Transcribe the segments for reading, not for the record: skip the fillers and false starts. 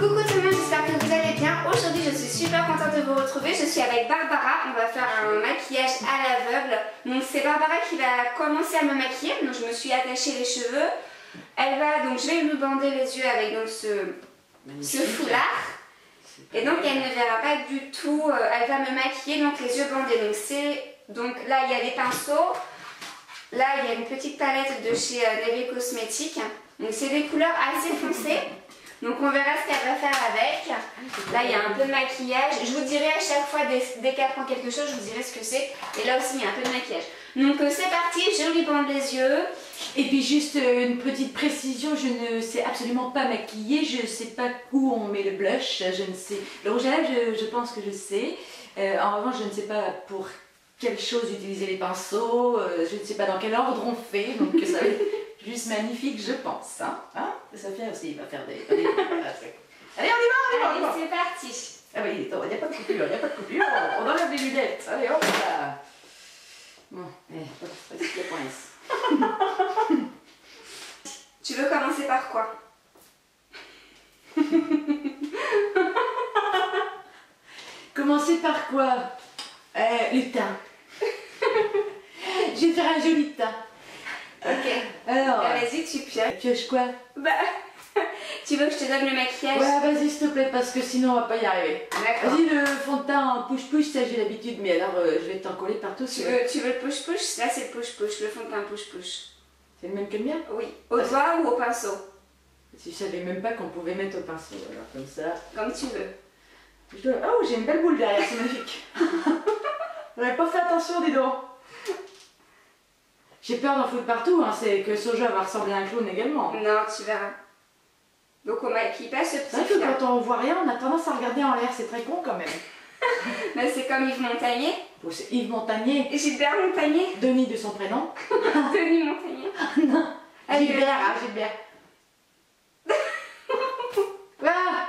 Coucou tout le monde, j'espère que vous allez bien. Aujourd'hui je suis super contente de vous retrouver. Je suis avec Barbara, on va faire un maquillage à l'aveugle. Donc c'est Barbara qui va commencer à me maquiller. Donc je me suis attachée les cheveux. Elle va, donc je vais lui bander les yeux avec donc ce foulard. Et donc elle ne verra pas du tout, elle va me maquiller donc les yeux bandés. Donc là il y a des pinceaux. Là il y a une petite palette de chez Neve Cosmetics. Donc c'est des couleurs assez foncées. Donc on verra ce qu'elle va faire avec. Là il y a un peu de maquillage. Je vous dirai à chaque fois dès qu'elle prend quelque chose, je vous dirai ce que c'est. Et là aussi il y a un peu de maquillage. Donc c'est parti, je lui bande les yeux. Et puis juste une petite précision, je ne sais absolument pas maquiller, je ne sais pas où on met le blush, je ne sais. Le rouge à lèvres, je pense que je sais. En revanche, je ne sais pas pour quelle chose utiliser les pinceaux, je ne sais pas dans quel ordre on fait, donc ça va être juste magnifique, je pense. Hein, Sophia aussi va faire des... Allez, on y va. Allez, c'est parti. Ah oui, il n'y a pas de coupure, on enlève les lunettes. Allez, hop là. Bon, pas de stress, il y a point S. Tu veux commencer par quoi? Commencer par quoi? Le teint. Je vais faire un joli teint. Ok. Alors, Vas-y, tu pioches. pioche quoi? Bah, tu veux que je te donne le maquillage? Ouais, vas-y s'il te plaît, parce que sinon on va pas y arriver. D'accord. Vas-y, le fond de teint en push-push, ça j'ai l'habitude, mais alors je vais t'en coller partout. Tu veux le push-push? Là c'est le push-push, le fond de teint push-push. C'est le même que le mien? Oui. Au doigt ou au pinceau? Je savais même pas qu'on pouvait mettre au pinceau, alors comme ça. Comme tu veux. Oh, j'ai une belle boule derrière, c'est magnifique. J'avais pas fait attention, dis donc. J'ai peur d'en foutre partout, hein. C'est que Soja va ressembler à un clown également. Non, tu verras. Donc on maquille pas ce C'est petit vrai que fil. quand on voit rien, on a tendance à regarder en l'air, c'est très con quand même. Mais c'est comme Yves Montagnier. Bon, c'est Yves Montagnier, Et Gilbert Montagnier. Denis de son prénom. Denis Montagnier. Non, Allez, Gilbert, hein, Gilbert. Ah,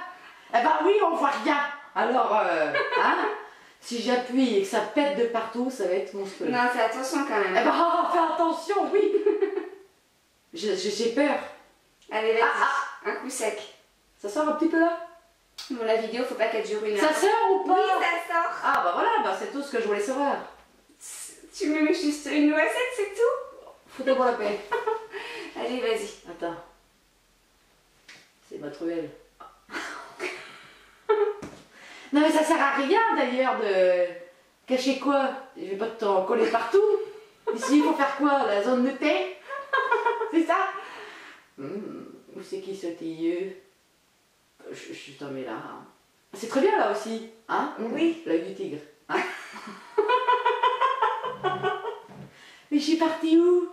eh ben oui, on voit rien. Alors, hein, si j'appuie et que ça pète de partout, ça va être monstrueux. Non, fais attention quand même. Eh ben, fais attention, oui. J'ai peur. Allez, vas-y. Un coup sec. Ça sort un petit peu là? Bon, la vidéo, faut pas qu'elle dure une heure. Ça sort ou pas? Oui, ça sort. Ah bah voilà, bah, c'est tout ce que je voulais savoir. Tu me mets juste une noisette, c'est tout? Foutez-moi la paix. Allez, vas-y. Attends. C'est ma truelle. Non mais ça sert à rien d'ailleurs de cacher quoi? Je vais pas t'en coller partout. Ici il faut faire quoi? La zone de thé? C'est ça? Où c'est qui sautilleux? Je t'en mets là. Hein. C'est très bien là aussi. Hein? Oui. L'œil du tigre. Hein? Mais je suis partie où?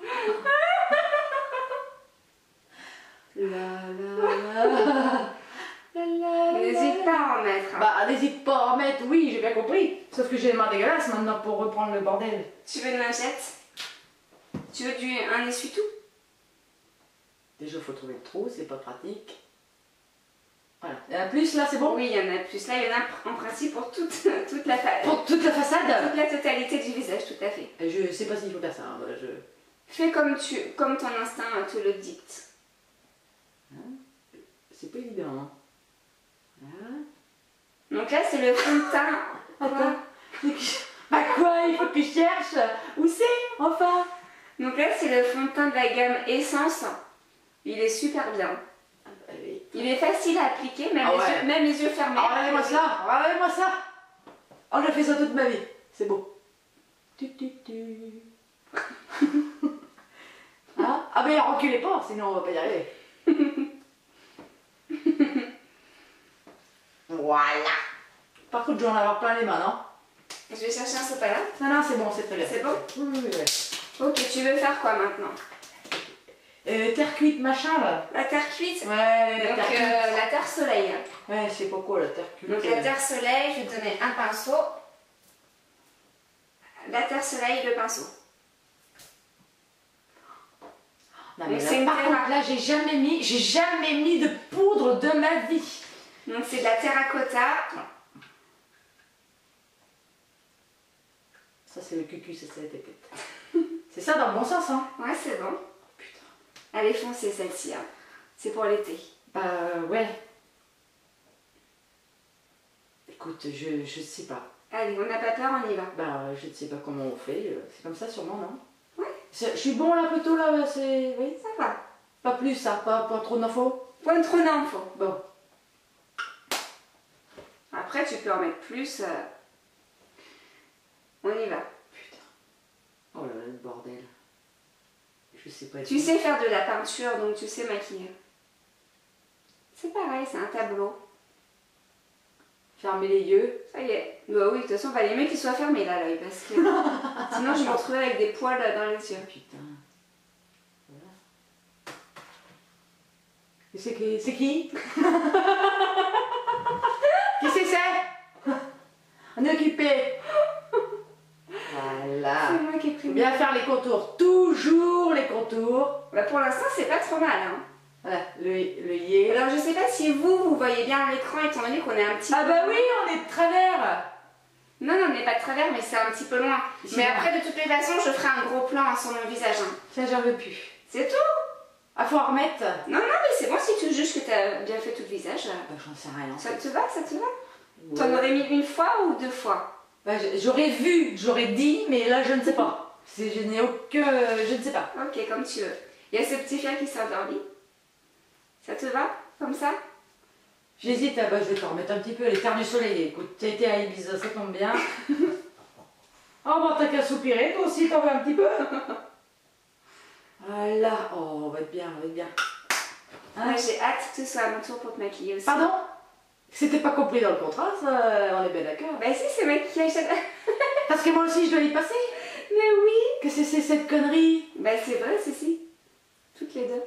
N'hésite pas à en mettre. Hein. Bah n'hésite pas à en mettre, oui, j'ai bien compris. Sauf que j'ai les mains dégueulasses maintenant pour reprendre le bordel. Tu veux une lingette? Tu veux un essuie-tout? Déjà, il faut trouver le trou, c'est pas pratique. Voilà. Il y en a plus là, c'est bon? Oui, il y en a plus. Là, il y en a en principe pour toute la façade. Pour toute la façade? Toute la totalité du visage, tout à fait. Je sais pas s'il faut faire ça. Hein, voilà, Fais comme ton instinct te le dicte. hein? C'est pas évident. Hein? Voilà. Donc là, c'est le fond de teint. Attends. Bah quoi? Il faut que je cherche. Où c'est? Enfin. Donc là, c'est le fond de teint de la gamme Essence. Il est super bien. Il est facile à appliquer, même les yeux fermés. Regardez-moi ça, regardez-moi ça. Oh, j'ai fait ça toute ma vie. C'est beau. Hein? Ah mais reculez pas, sinon on va pas y arriver. Voilà. Par contre, je vais en avoir plein les mains, non? Je vais chercher un sopalin. Non, c'est bon, c'est très bien. C'est bon? Oui. Ok, tu veux faire quoi maintenant? Terre cuite, machin là. La terre cuite? Ouais, Donc terre cuite. la terre soleil. Ouais, je sais pas quoi la terre cuite. Donc la terre soleil, je vais te donner un pinceau. La terre soleil, le pinceau. Non, mais Donc, là, par contre, là, j'ai jamais mis de poudre de ma vie. Donc c'est de la terracotta. Ça, c'est le cucu, ça, c'est la tête. C'est ça dans le bon sens, hein? Ouais, c'est bon. Putain. Elle est foncée celle-ci. Hein. C'est pour l'été. Bah ouais. Écoute, je sais pas. Allez, on n'a pas peur, on y va. Bah, je ne sais pas comment on fait. C'est comme ça sûrement, non? Ouais. Je suis bon là, plutôt là, c'est... Oui. Ça va. Pas plus, ça, pas trop d'infos. Point trop d'infos. Bon. Après, tu peux en mettre plus. On y va. Putain. Oh là là, le bordel. Je sais pas. Tu sais faire de la peinture, donc tu sais maquiller. C'est pareil, c'est un tableau. Fermer les yeux. Ça y est. Bah oui, de toute façon, il fallait mieux qu'il soit fermé là, l'œil, parce que sinon je me retrouvais avec des poils dans les yeux. Putain. Voilà. Et c'est qui? C'est qui? Qui c'est? On est occupé. Voilà. C'est moi qui ai pris. Faut bien faire les contours. Toujours les contours. Bah pour l'instant, c'est pas trop mal. Hein. Voilà, le yé. Alors je sais pas si vous voyez bien l'écran étant donné qu'on est un petit Ah peu... bah oui, on est de travers. Non, on n'est pas de travers, mais c'est un petit peu loin. Ici, Mais là. après, de toutes les façons, je ferai un gros plan sur mon visage. Hein. Ça, j'en veux plus. C'est tout. Ah, faut en remettre. Non, mais c'est bon si tu juges que tu as bien fait tout le visage. Bah, j'en sais rien. Ça te va, ça te va? Ouais. T'en aurais mis une fois ou deux fois? Bah, j'aurais vu, j'aurais dit, mais là, je ne sais pas. Je n'ai aucun... Je ne sais pas. Ok, comme tu veux. Il y a ce petit fier qui s'est endormi. Ça te va? Comme ça? J'hésite, bah, je vais t'en remettre un petit peu. Les terres du soleil, écoute, t'as été à Ibiza, ça tombe bien. Oh, bah, t'as qu'à soupirer, toi aussi, t'en veux un petit peu? Voilà, oh, on va être bien, on va être bien. Hein? Moi, j'ai hâte que ce soit à mon tour pour te maquiller aussi. Pardon? C'était pas compris dans le contrat, ça, on est bien d'accord. Bah si, c'est maquillage. Parce que moi aussi, je dois y passer. Mais oui. Que c'est cette connerie? Bah c'est vrai, si. Toutes les deux.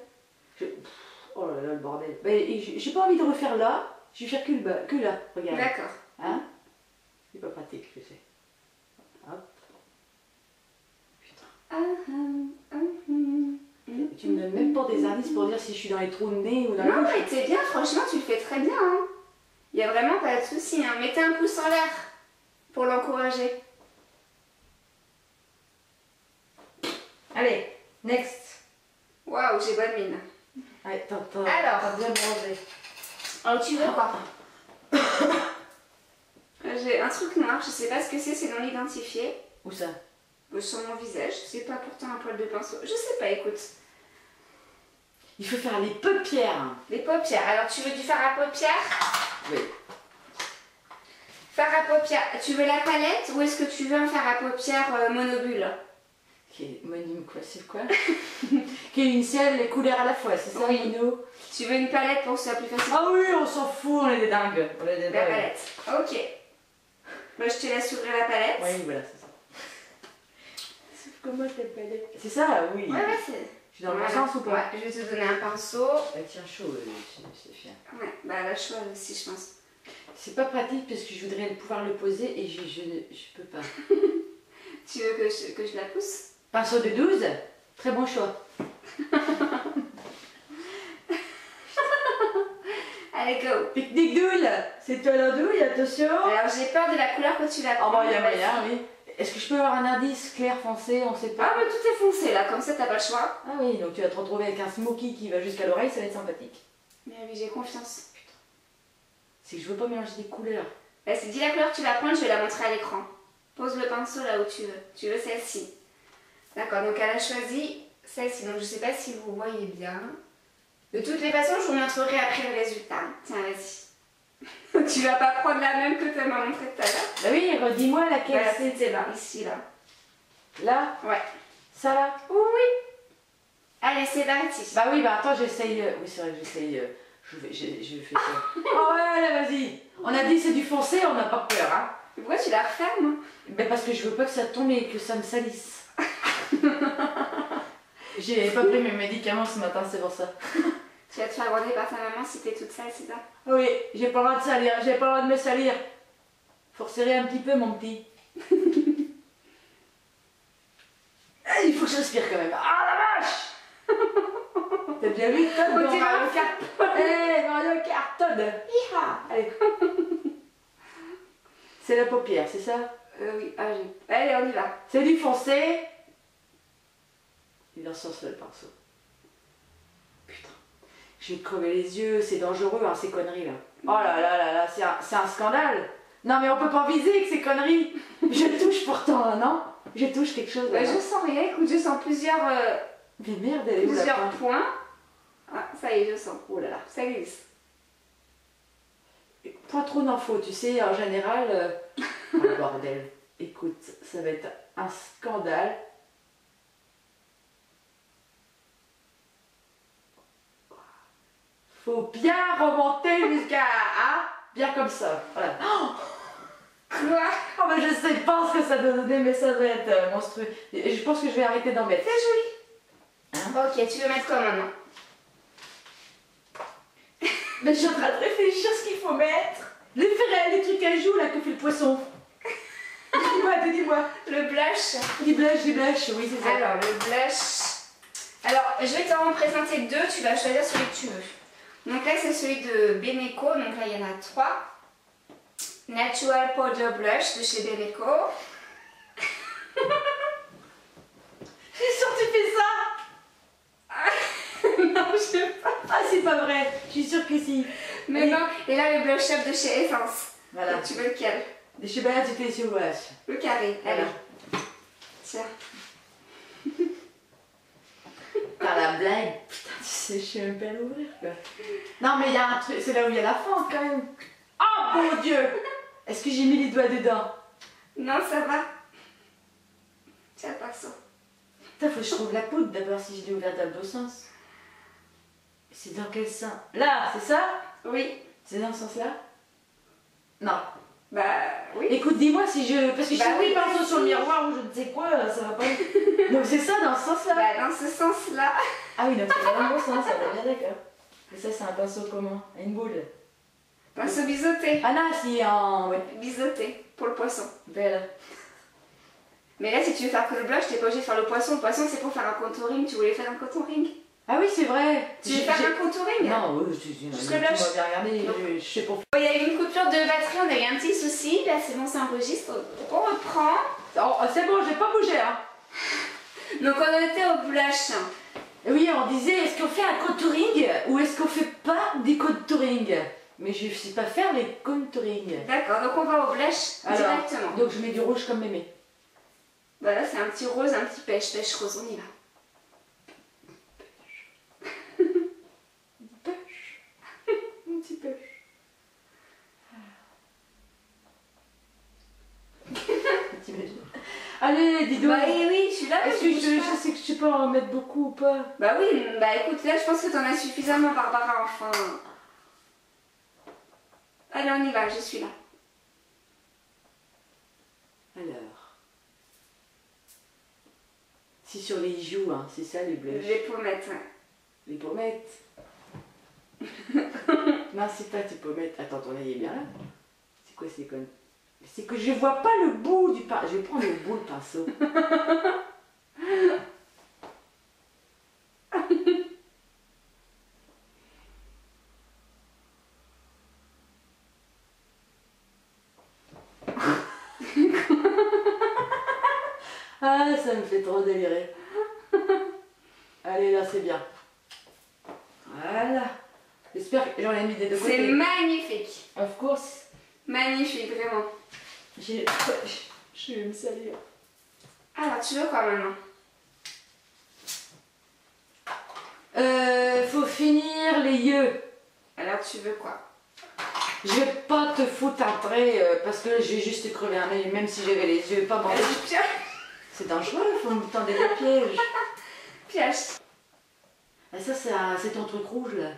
Oh là là, le bordel. Bah, j'ai pas envie de refaire là, je vais faire que là, regarde. D'accord. Hein? C'est pas pratique, je sais. Hop. Putain. Tu me donnes même pas des indices pour dire si je suis dans les trous de nez ou dans la Non, bouche. mais t'es bien, franchement, tu le fais très bien. Hein. Y a vraiment pas de souci. Hein. Mettez un pouce en l'air pour l'encourager. Allez, next. Waouh, j'ai bonne mine. Allez, Alors. t'as bien bronzé. Alors, tu veux quoi? J'ai un truc noir, je sais pas ce que c'est non identifié. Où ça? Sur mon visage, c'est pas pourtant un poil de pinceau. Je sais pas, écoute. Il faut faire les paupières. Les paupières. Alors, tu veux du fard à paupières? Oui. Fard à paupières. Tu veux la palette ou est-ce que tu veux un fard à paupières monobule? Qui est monime quoi, c'est quoi? Qui est une seule les couleurs à la fois, c'est ça, Oui. Nino? Tu veux une palette pour que ce soit plus facile? Ah oui, on s'en fout, on est des dingues. On est des La dingues. palette. Ok. Moi, je te laisse ouvrir la palette. Oui, voilà, c'est ça. Sauf que moi, je palette. C'est ça, oui. Ouais, c'est... Je suis dans le Voilà. bon sens ou pas? Ouais, je vais te donner un pinceau. Elle tient chaud, c'est fier. Ouais, bah la choix aussi, je pense. C'est pas pratique parce que je voudrais pouvoir le poser et je peux pas. Tu veux que je la pousse? Pinceau de 12, très bon choix. Allez, go. Pique-nique douille, c'est toi la douille, attention. Alors, j'ai peur de la couleur que tu vas Oh prendre. bah il y a moyen, oui. Est-ce que je peux avoir un indice clair, foncé, on sait Ah, pas? mais tout est foncé là, comme ça, t'as pas le choix. Ah oui, donc tu vas te retrouver avec un smoky qui va jusqu'à l'oreille, ça va être sympathique. Mais oui, j'ai confiance. C'est que je veux pas mélanger des couleurs. Vas-y, dis la couleur que tu vas prendre, je vais la montrer à l'écran. Pose le pinceau là où tu veux. Tu veux celle-ci. D'accord, donc elle a choisi celle-ci. Donc je sais pas si vous voyez bien. De toutes les façons, je vous montrerai après le résultat. Tiens, vas-y. Tu vas pas prendre la même que tu m'as montré tout à l'heure. Bah oui, redis-moi laquelle Voilà, c'est. c'était là, ici, là. Là? Ouais. Ça là? Oui. Allez, c'est parti. Bah oui, bah attends, j'essaye. Oui, c'est vrai que j'essaye. Je fais ça. Oh ouais, là, vas-y. On a dit c'est du foncé, on n'a pas peur, hein. Pourquoi tu la refermes? Ben parce que je veux pas que ça tombe et que ça me salisse. J'ai pas pris mes médicaments ce matin, c'est pour ça. Tu vas te faire gronder par ta maman si t'es toute sale, c'est ça? Oui, j'ai pas le droit de salir, j'ai pas le droit de me salir. Faut resserrer un petit peu, mon petit. Il faut que je respire quand même. Ah la vache! T'as bien vu Todd dans dirait Mario un Kart? Eh, Mario Kart, Todd! Hi-ha! Allez. C'est la paupière, c'est ça? Oui, allez, on y va. C'est du foncé. Il est dans ce sens-là, le pinceau. Putain. Je vais te crever les yeux, c'est dangereux, hein, ces conneries là. Oh là là là là, c'est un scandale. Non mais on peut pas viser avec ces conneries. Je touche pourtant, non? Je touche quelque chose. Bah, je sens rien, écoute, je sens plusieurs, Mais merde, elle est où la plusieurs pointe? points. Ah, ça y est, je sens. Oh là là. Ça glisse. Point trop d'infos, tu sais, en général. Oh bordel. Écoute, ça va être un scandale. Faut bien remonter jusqu'à bien comme ça. Voilà. Oh, Quoi? oh, mais je sais pas ce que ça doit donner, mais ça doit être monstrueux. Et je pense que je vais arrêter d'en mettre. C'est joli. Hein? Ok, tu veux mettre quoi maintenant? Mais je suis en train de réfléchir ce qu'il faut mettre. Les trucs à joues là que fait le poisson. Dis-moi. Le blush. Des blushs, oui c'est ça. Alors, le blush. Alors, je vais t'en présenter deux, tu vas choisir celui que tu veux. Donc là, c'est celui de Beneco, donc là, il y en a 3. Natural Powder Blush de chez Beneco. Je suis sûre que tu fais ça. Non, je sais pas. Ah c'est pas vrai, je suis sûre que si. Mais non, et là, le blush up de chez Essence. Voilà. Donc, tu veux lequel? Je sais pas, tu fais sur wash. Le carré, Voilà. allez. Tiens. Par la blague. Putain, tu sais, je sais même pas l'ouvrir quoi. Non mais il y a un truc, c'est là où il y a la fente quand même. Oh mon dieu. Est-ce que j'ai mis les doigts dedans? Non, ça va. Tiens, le pinceau. Putain, faut que je trouve la poudre d'abord si je l'ai ouverte dans le bon sens. C'est dans quel sens? Là, c'est ça? Oui. C'est dans ce sens-là? Non. Bah, oui. Écoute, dis-moi si je... Parce que je Bah suis oui, oui, pinceau sur le miroir ou je ne sais quoi, ça va pas... Donc c'est ça dans ce sens-là? Bah, dans ce sens-là. Ah oui, donc c'est dans le bon sens, on est bien d'accord. Et ça, c'est un pinceau comment? Une boule? Pinceau biseauté. Ah non, si en... Ouais. Biseauté, pour le poisson. Belle. Mais là, si tu veux faire que le blush, t'es pas obligé de faire le poisson. Le poisson, c'est pour faire un contouring. Tu voulais faire un contouring? Ah oui, c'est vrai. Tu veux faire un contouring? Non, oui, Juste le blush. Tu m'as bien regardé, Non. je sais pas. Il y a eu une coupure de batterie, on a eu un petit souci. Là, c'est bon, ça enregistre. On reprend. Oh, c'est bon, j'ai pas bougé, hein. Donc, on en était au blush. Oui, on disait, est-ce qu'on fait un contouring ou est-ce qu'on fait pas des contouring? Mais je sais pas faire les contouring. D'accord, donc on va au blush directement. Donc je mets du rouge comme mémé. Voilà, c'est un petit rose, un petit pêche rose, on y va. Pêche. Un petit pêche. T'imagines? Allez, dis donc. Bah oui, je suis là. Est-ce que je sais que je sais pas en mettre beaucoup ou pas? Bah oui, bah écoute, là je pense que t'en as suffisamment, Barbara, enfin. Allez, on y va, je suis là. Alors. C'est sur les joues, hein, c'est ça les blushs. Les pommettes, ouais. Les pommettes. Non, c'est pas tes pommettes. Attends, ton œil est bien là. C'est quoi ces connes? C'est que je vois pas le bout du pinceau. Je vais prendre le bout le pinceau. Ah, ça me fait trop délirer. Allez, là, c'est bien. Voilà. J'espère que j'en ai mis des deux côtés. C'est magnifique. Of course. Magnifique, vraiment. Je vais me salir. Alors, tu veux quoi maintenant? Faut finir les yeux. Alors, tu veux quoi? Je vais pas te foutre un trait parce que je vais juste te crever un œil, même si j'avais les yeux pas bandés. C'est dangereux, faut me tendre des pièges. Piège. Ah, ça, c'est ton truc rouge là.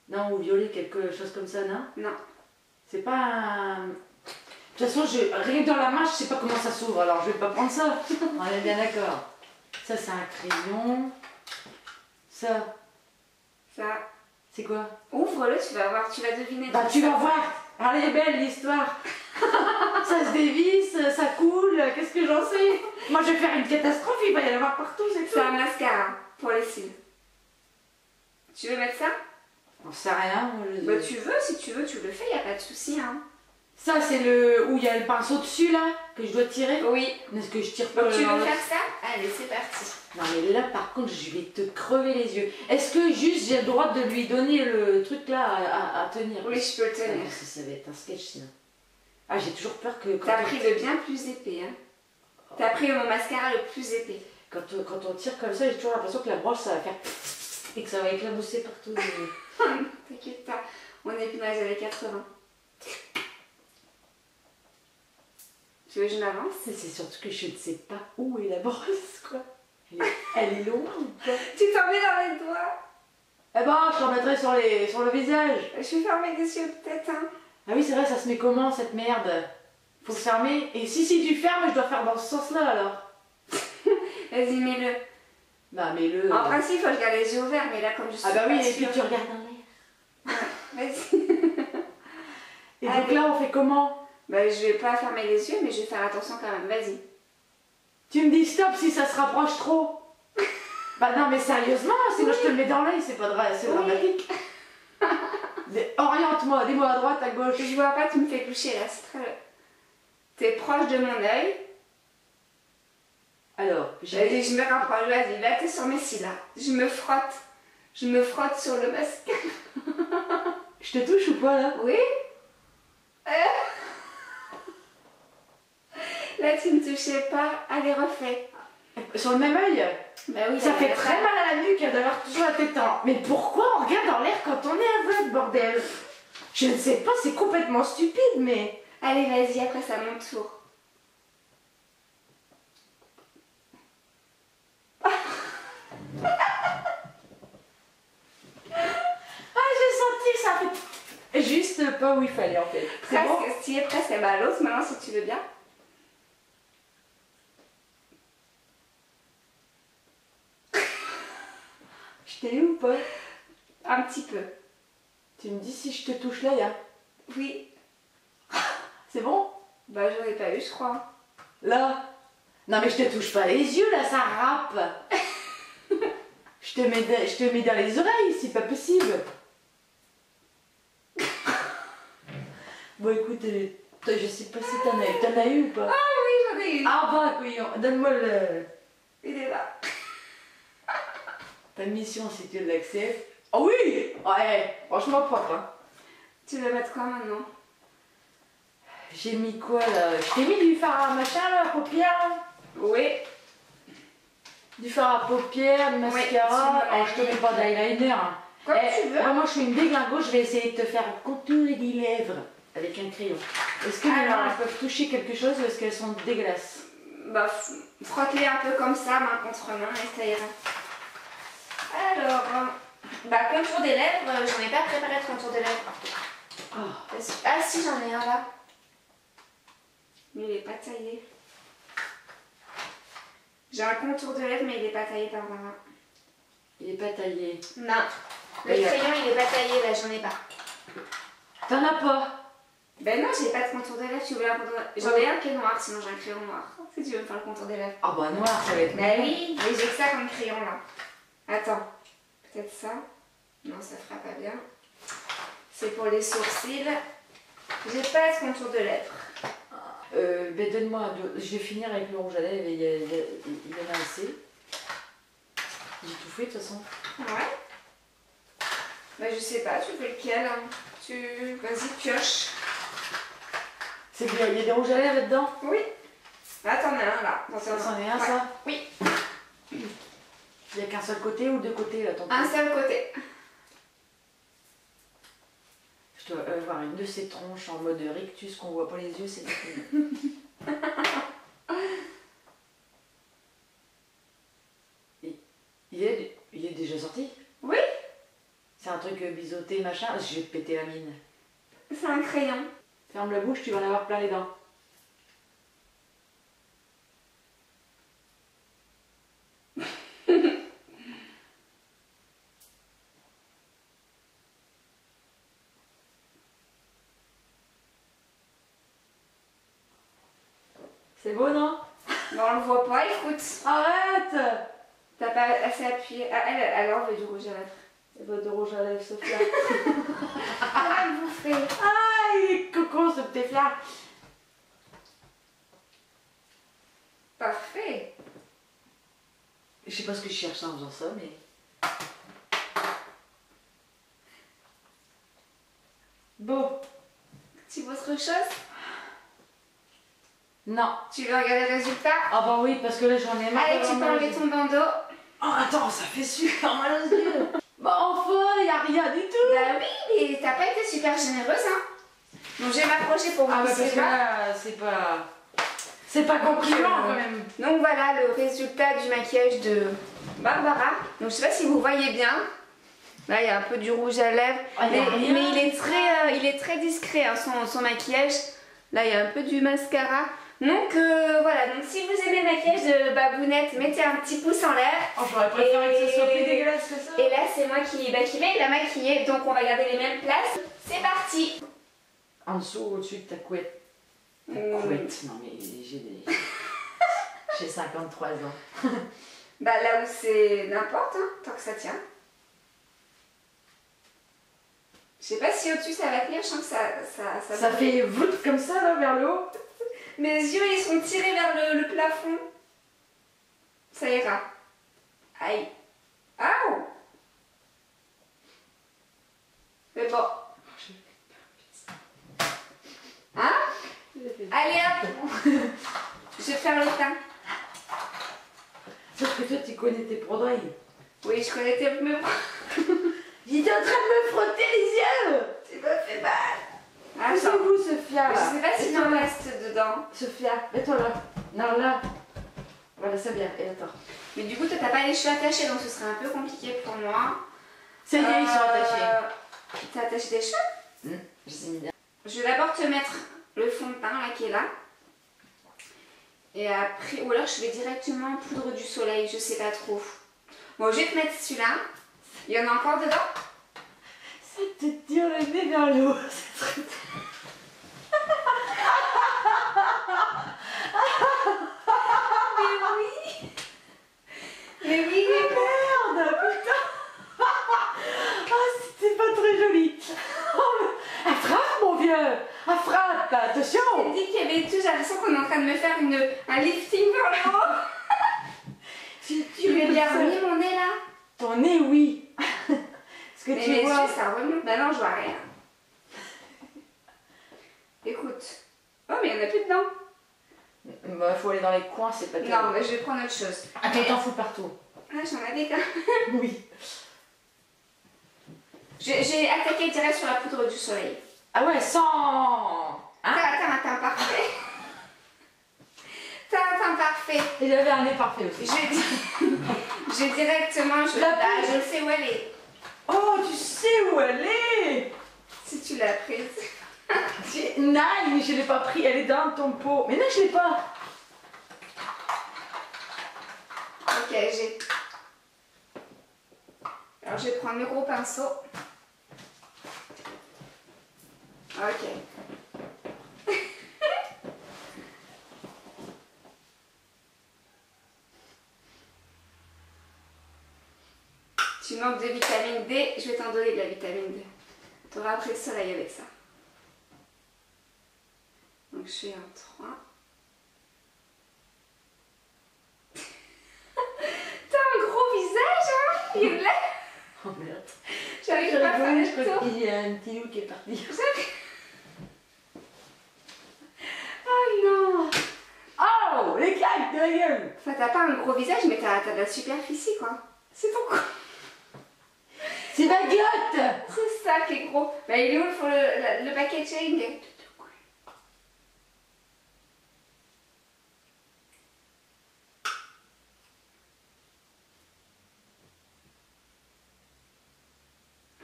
Non, ou violet, quelque chose comme ça, non? Non. C'est pas un... De toute façon, rien que dans la main, je sais pas comment ça s'ouvre, alors je vais pas prendre ça. On est bien d'accord. Ça, c'est un crayon. Ça, Ça. c'est quoi? Ouvre-le, tu vas voir, tu vas deviner. Bah, tu vas voir. Elle est belle l'histoire. Ça se dévisse, ça coule, qu'est-ce que j'en sais? Moi, je vais faire une catastrophe, il va y en avoir partout, c'est C'est tout. un mascara pour les cils. Tu veux mettre ça? On sait rien. Bah, tu veux, si tu veux, tu le fais, y a pas de souci, hein. Ça, c'est le où il y a le pinceau dessus là, que je dois tirer. Oui. Est-ce que je tire pas Donc, tu veux le- faire ça? Allez, c'est parti. Non mais là par contre je vais te crever les yeux. Est-ce que juste j'ai le droit de lui donner le truc là à tenir? Oui, je peux le Ah, tenir. ça va être un sketch sinon. Ah, j'ai toujours peur que T'as pris le bien plus épais, hein. T'as pris mon mascara le plus épais. quand on tire comme ça, j'ai toujours l'impression que la brosse, ça va faire et que ça va éclabousser partout. T'inquiète pas, on n'est plus dans les années 80. Tu veux que je m'avance? C'est surtout que je ne sais pas où est la brosse, quoi. Elle est loin ou pas? Tu t'en mets dans les doigts. Eh ben, je t'en mettrai sur le visage. Je vais fermer les yeux peut-être, hein. Ah oui, c'est vrai, ça se met comment cette merde? Faut fermer. Et si tu fermes, je dois faire dans ce sens-là alors. Vas-y, mets-le. Bah, mets-le. En principe, il faut que je garde les yeux ouverts, mais là, comme je suis. Ah bah oui, pas et puis sûre- tu regardes en l'air. Vas-y. Et donc Allez. là, on fait comment? Bah, je vais pas fermer les yeux, mais je vais faire attention quand même. Vas-y. Tu me dis stop si ça se rapproche trop. Bah non, mais sérieusement, sinon je te le mets dans l'œil, c'est pas c'est Oui. dramatique. Oriente-moi, dis-moi à droite, à gauche. Je vois pas, tu me fais coucher là. C'est très... T'es proche de mon œil. Alors, Vas-y, je me rapproche. Vas-y, là, t'es sur mes cils là. Je me frotte. Je me frotte sur le mascara. Je te touche ou pas là? Oui. Là, tu ne touchais pas. Allez, refais. Sur le même œil? Bah oui, Ça fait très mal à la nuque d'avoir toujours la tête en... Mais pourquoi on regarde en l'air quand on est aveugle, bordel? Je ne sais pas, c'est complètement stupide, mais... Allez, vas-y, après c'est à mon tour. Ah, j'ai senti que ça fait... Juste pas où il fallait en fait. C'est bon? Presque, si tu es presque à l'autre maintenant, si tu veux bien. Je t'ai eu ou pas? Un petit peu. Tu me dis si je te touche l'œil, hein? Oui. C'est bon? Bah, j'en ai pas eu, je crois. Là? Non mais je te touche pas les yeux, là, ça râpe. je te mets dans les oreilles, c'est pas possible. Bon écoute, je sais pas si t'en as eu ou pas? Ah oui, j'en ai eu. Ah bah couillon, donne-moi le... Il est là. ta mission si tu l'acceptes. Oh oui! Ouais, franchement propre, hein. Tu veux mettre quoi maintenant? J'ai mis quoi là? Je t'ai mis du fard à machin là, à paupières là? Oui. Du fard à paupières, du mascara. tu me Oh, je te mets pas d'eyeliner. Hein. Comme tu veux. Moi je suis une déglingo, je vais essayer de te faire contourner les lèvres avec un crayon. Est-ce que les Alors. mains elles peuvent toucher quelque chose ou est-ce qu'elles sont dégueulasses? Bah, frotte-les un peu comme ça, main contre main, et ça ira. Alors, bah, contour des lèvres, j'en ai pas préparé de contour des lèvres. Oh. Ah si, j'en ai un là. Mais il est pas taillé. J'ai un contour de lèvres, mais il est pas taillé par Mara. Il est pas taillé. Non. Le crayon, il est pas taillé, là, j'en ai pas. T'en as pas? Ben non, j'ai pas de contour des lèvres, tu veux un contour des lèvres. J'en ai un qui est noir, sinon j'ai un crayon noir. Si tu veux me faire le contour des lèvres. Ah bah noir, ça va être... Bah oui, mais j'ai que ça comme crayon là. Attends, peut-être ça. Non, ça fera pas bien. C'est pour les sourcils. J'ai pas de contour de lèvres. Ben donne-moi, je vais finir avec le rouge à lèvres, il y en a assez. J'ai tout fait de toute façon. Ouais. Bah je sais pas, tu fais lequel hein. Vas-y, pioche. C'est bien, il y a des rouges à lèvres là-dedans? Oui. Là, t'en as un là. Ça, c'en est un, Ouais. ça? Oui. Il n'y a qu'un seul côté ou deux côtés là, ton Un côté? seul côté. Je dois avoir une de ces tronches en mode rictus qu'on voit pas les yeux, c'est il est déjà sorti? Oui. C'est un truc biseauté, machin. Je vais te péter la mine. C'est un crayon. Ferme la bouche, tu vas en avoir plein les dents. C'est beau, non? Bon, on le voit pas, écoute. Arrête! T'as pas assez appuyé. Ah, elle a enlevé du rouge à lèvres. Le vote de rouge à lèvres, Sophia. Ah, elle vous fait. Aïe, coco, ce petit flard. Parfait. Je sais pas ce que je cherche en faisant ça, mais... Bon. Tu veux autre chose? Non. Tu veux regarder le résultat? Ah bah oui, parce que là j'en ai marre. Allez, tu peux enlever ton bandeau. Oh attends, ça fait super mal aux yeux. Bah enfin, y a rien du tout. Bah oui, mais t'as pas été super généreuse, hein. Donc je vais m'approcher pour vous Ah bah montrer parce que ça. là, c'est pas concluant quand même. Donc voilà le résultat du maquillage de Barbara. Donc je sais pas si vous voyez bien. Là il y a un peu du rouge à lèvres. Ah, y a rien. Mais il est très discret hein, son maquillage. Là il y a un peu du mascara. Donc voilà, donc si vous aimez le maquillage de Babounette, mettez un petit pouce en l'air. Oh, j'aurais préféré que ce soit plus dégueulasse que ça. Et là c'est moi qui vais la maquiller, donc on va garder les mêmes places. C'est parti. En dessous, au-dessus de ta couette. Ta couette. Non mais j'ai 53 ans. Bah là où c'est n'importe, hein, tant que ça tient. Je sais pas si au-dessus ça va tenir, je sens que Ça fait voûte comme ça là vers le haut. Mes yeux ils sont tirés vers le plafond. Ça ira. Aïe. Aouh. Mais bon. Hein? Allez hop. Je vais faire le teint. Sauf que toi tu connais tes broderies. Oui, je connais tes mes bras. J'étais en train de me frotter les yeux. Tu me fais mal. Où c'est vous, Sophia là? Je sais pas s'il en reste dedans. Sophia, mets-toi là. Non, là. Voilà, c'est bien. Et attends. Mais du coup, toi, t'as pas les cheveux attachés, donc ce serait un peu compliqué pour moi. Ça y est, ils sont attachés. T'as attaché des cheveux? Je sais bien. Je vais d'abord te mettre le fond de teint là qui est là. Et après, ou alors je vais directement poudre du soleil, je sais pas trop. Bon, je vais te mettre celui-là. Il y en a encore dedans? Ça te tire le nez vers le haut. Mais oui! Mais oui! Merde, putain. Ah, c'était pas très joli. Elle frappe, mon vieux. Elle frappe, attention. Je t'ai dit qu'il y avait tout, j'ai l'impression qu'on est en train de me faire un lifting vers le haut. Tu veux bien remis mon nez là? Ton nez, oui. Ce que Mais tu mes vois. yeux, ça remonte. Bah non, je vois rien. Écoute. Oh, mais il y en a plus dedans. Bah, faut aller dans les coins, c'est pas terrible. Non, mais je vais prendre autre chose. Attends, t'en fous partout. Ah, j'en avais quand même. Oui. J'ai attaqué direct sur la poudre du soleil. Ah ouais, sans... Hein? T'as un teint parfait. T'as un teint parfait. Et j'avais un nez parfait aussi. J'ai directement... je sais où elle est. Oh, tu sais où elle est? Si tu l'as prise. Non, mais je l'ai pas pris, elle est dans ton pot. Mais non, je l'ai pas. Ok, j'ai... Alors, je vais prendre le gros pinceau. Ok. Tu manques de vitamine D, je vais t'en donner de la vitamine D. Tu auras pris le soleil avec ça. Donc je fais un 3. T'as un gros visage, hein? Il est là. Oh merde. J'arrive pas à faire le Je crois tour. qu'il y a un petit loup qui est parti. Oh non. Oh, les claques de la gueule. Enfin, t'as pas un gros visage, mais t'as de la superficie, quoi. C'est ton cou. C'est ma glotte. C'est ça qui est gros. Bah, il est où le packaging?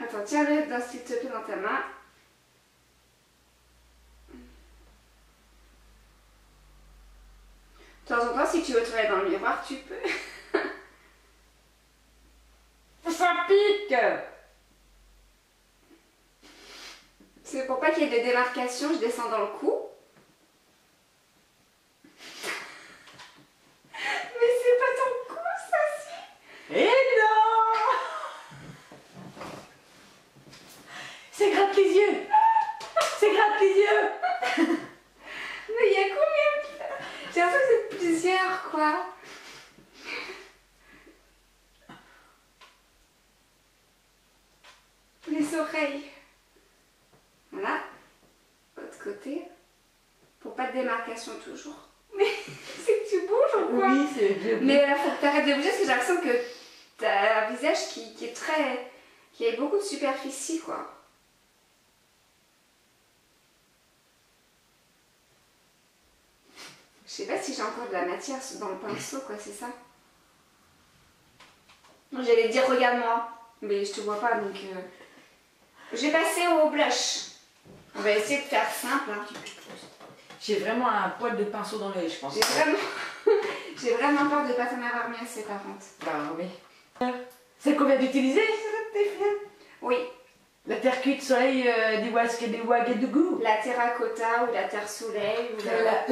Attends, tiens-le s'il te plaît dans ta main. De temps en temps, si tu veux te regarder dans le miroir, tu peux. Ça pique. C'est pour pas qu'il y ait de démarcation, je descends dans le cou. Mais c'est pas ton cou, ça, si. Et non. C'est gratte les yeux. C'est gratte les yeux. Mais il y a combien de... J'ai l'impression que c'est plusieurs, quoi. Les oreilles. Voilà. L'autre côté. Pour pas de démarcation toujours. quoi. Oui, c'est bleu. Mais il faut que tu arrêtes de bouger parce que j'ai l'impression que tu as un visage qui est très... qui a beaucoup de superficie, quoi. Je sais pas si j'ai encore de la matière dans le pinceau, quoi, c'est ça. J'allais dire regarde-moi, mais je te vois pas, donc... Je vais passer au blush. On va essayer de faire simple. Hein. J'ai vraiment un poil de pinceau dans l'œil, je pense. J'ai vraiment peur de ne pas t'en avoir mis assez, par contre. Bah oui. Celle qu'on vient d'utiliser, Oui. la terre cuite soleil des Ouagadougou. La terracotta ou la terre soleil. Ou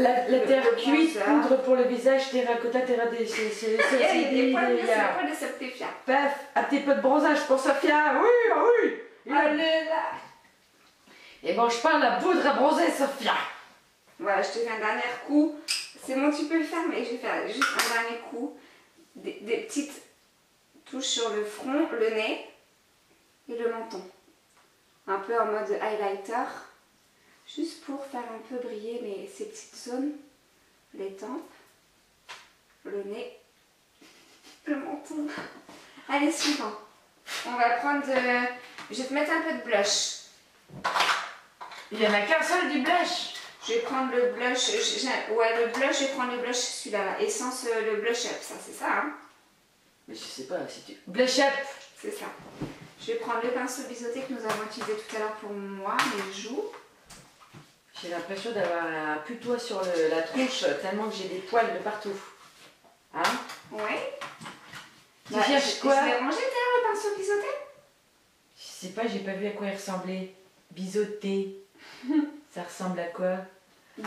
La terre cuite, bronzer. poudre pour le visage, terracotta, terra des... Il y a des poils de Septéphia. Paf, un petit peu de bronzage pour Sophia. Oui, ah oui. Allez là. Et mange pas la poudre à bronzer, Sophia. Voilà, je te fais un dernier coup. C'est bon, tu peux le faire, mais je vais faire juste un dernier coup. Des petites touches sur le front, le nez et le menton. Un peu en mode highlighter. Juste pour faire un peu briller ces petites zones. Les tempes, le nez, le menton. Allez, suivant. On va prendre je vais te mettre un peu de blush. Il n'y en a qu'un seul du blush. Je vais prendre le blush. Ouais, le blush, je vais prendre le blush, celui-là. Là. Essence, le blush up, ça, c'est ça, hein? Mais je sais pas si tu... Blush up. C'est ça. Je vais prendre le pinceau biseauté que nous avons utilisé tout à l'heure pour moi, mes joues. J'ai l'impression d'avoir un putois sur la tronche, tellement que j'ai des poils de partout. Hein? Ouais. Tu cherches quoi? Je l'ai rangé le pinceau biseauté? Je sais pas, j'ai pas vu à quoi il ressemblait. Biseauté. Ça ressemble à quoi?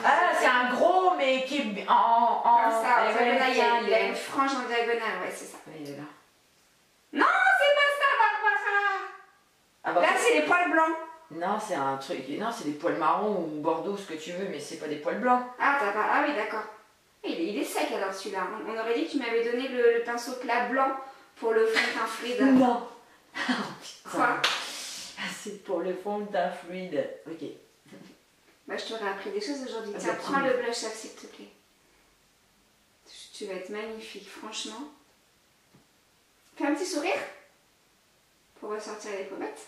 Ah, c'est un gros, mais qui est en... Comme ça, ouais, il a une frange en diagonale, ouais, c'est ça. Ouais, il est là. Non, c'est pas ça, Barbara! Ah, bah, Là, c'est les poils blancs. non, c'est un truc... Non, c'est des poils marrons ou bordeaux, ce que tu veux, mais c'est pas des poils blancs. Ah, ah oui, d'accord. Il est sec alors celui-là. On aurait dit que tu m'avais donné le pinceau plat blanc pour le fond teint fluide. Non. Quoi? Ah, c'est pour le fond de teint fluide. Ok. Bah, je t'aurais appris des choses aujourd'hui. Ah, Tiens, bah, prends le blush up, s'il te plaît. Tu vas être magnifique, franchement. Fais un petit sourire pour ressortir les pommettes.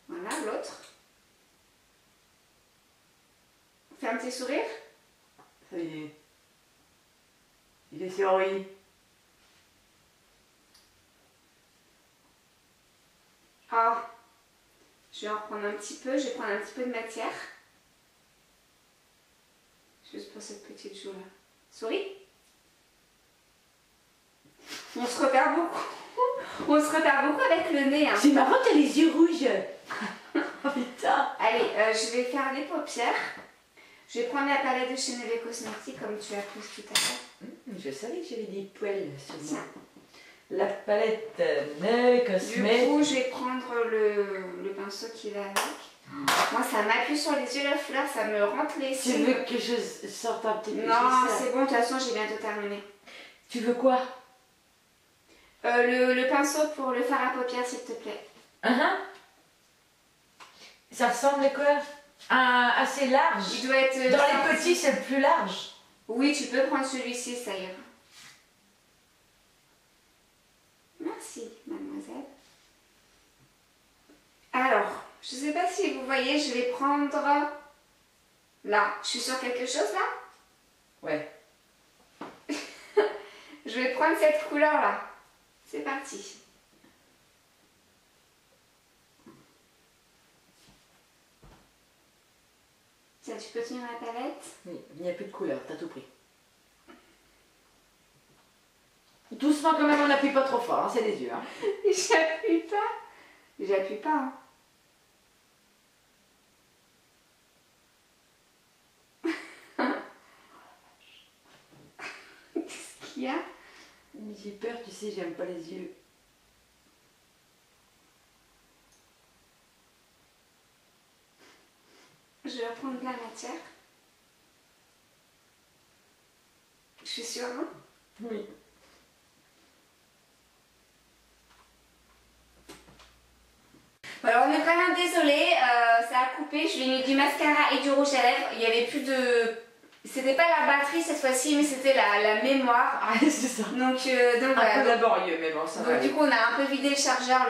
Voilà, l'autre. Fais un petit sourire. Ça y est. Il est souri. Oh, je vais en prendre un petit peu. Je vais prendre un petit peu de matière. Juste pour cette petite joue là. Souris. On se repère beaucoup. On se repère beaucoup avec le nez. Hein. C'est marrant, t'as les yeux rouges. Oh putain. Allez, je vais faire les paupières. Je vais prendre la palette de chez Neve Cosmetics comme tu as pris tout à l'heure. Je savais que j'avais des poils sur moi. Tiens. La palette Neve Du Cosmetics. coup, je vais prendre le pinceau qui va avec. Moi, ça m'appuie sur les yeux la fleur, ça me rentre les Tu cils. veux que je sorte un petit peu? Non, c'est bon, de toute façon, j'ai bientôt terminé. Tu veux quoi? Le pinceau pour le fard à paupières, s'il te plaît. Ça ressemble à quoi? Assez large. Il doit être... Dans les petits, c'est le plus large. Oui, tu peux prendre celui-ci, ça ira. Merci, mademoiselle. Alors, je ne sais pas si vous voyez, je vais prendre... Là, je suis sur quelque chose là? Ouais. Je vais prendre cette couleur-là. C'est parti. Tiens, tu peux tenir la palette? Oui, il n'y a plus de couleur, t'as tout pris. Doucement quand même, on n'appuie pas trop fort, hein, c'est les yeux. Hein. J'appuie pas. J'appuie pas. Hein. Qu'est-ce qu'il y a? J'ai peur, tu sais, j'aime pas les yeux. Je vais reprendre de la matière. Je suis sûre, hein? Oui. Bon, alors on est quand même désolé, ça a coupé. Je lui ai mis du mascara et du rouge à lèvres. Il n'y avait plus C'était pas la batterie cette fois-ci, mais c'était la mémoire. Ah, c'est ça. Donc Un voilà. peu laborieux, mais bon, ça va. Donc du coup, on a un peu vidé le chargeur,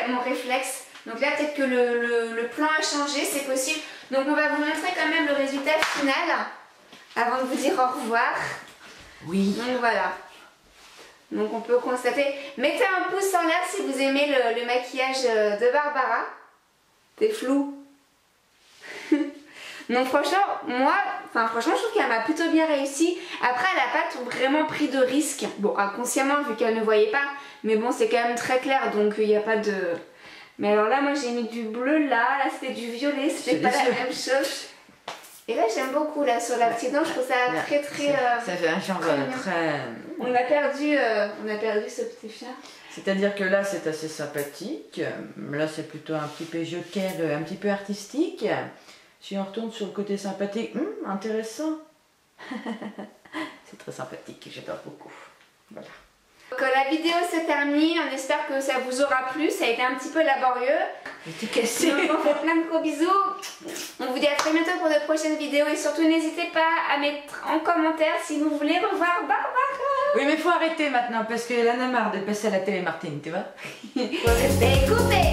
mon réflexe. Donc là, peut-être que le plan a changé, c'est possible. Donc on va vous montrer quand même le résultat final avant de vous dire au revoir. Oui. Donc voilà. Donc on peut constater. Mettez un pouce en l'air si vous aimez le maquillage de Barbara. T'es flou. Donc franchement, franchement, je trouve qu'elle m'a plutôt bien réussi. Après, elle n'a pas vraiment pris de risque. Bon, inconsciemment, vu qu'elle ne voyait pas. Mais bon, c'est quand même très clair, donc il n'y a pas de... Mais alors là, moi, j'ai mis du bleu là c'était du violet, c'était pas la même chose. Et là, j'aime beaucoup, là, sur la petite dent, je trouve ça très... Ça fait un genre très... On a perdu ce petit chien. C'est-à-dire que là, c'est assez sympathique. Là, c'est plutôt un petit peu joker, un petit peu artistique. Si on retourne sur le côté sympathique, intéressant. C'est très sympathique, j'adore beaucoup. Voilà. Donc la vidéo se termine, on espère que ça vous aura plu, ça a été un petit peu laborieux. J'étais cassée. Donc, on fait plein de gros bisous. On vous dit à très bientôt pour de prochaines vidéos et surtout n'hésitez pas à mettre en commentaire si vous voulez revoir Barbara. Oui, mais il faut arrêter maintenant parce qu'elle en a marre de passer à la télé, Martine, tu vois. Faut rester coupé.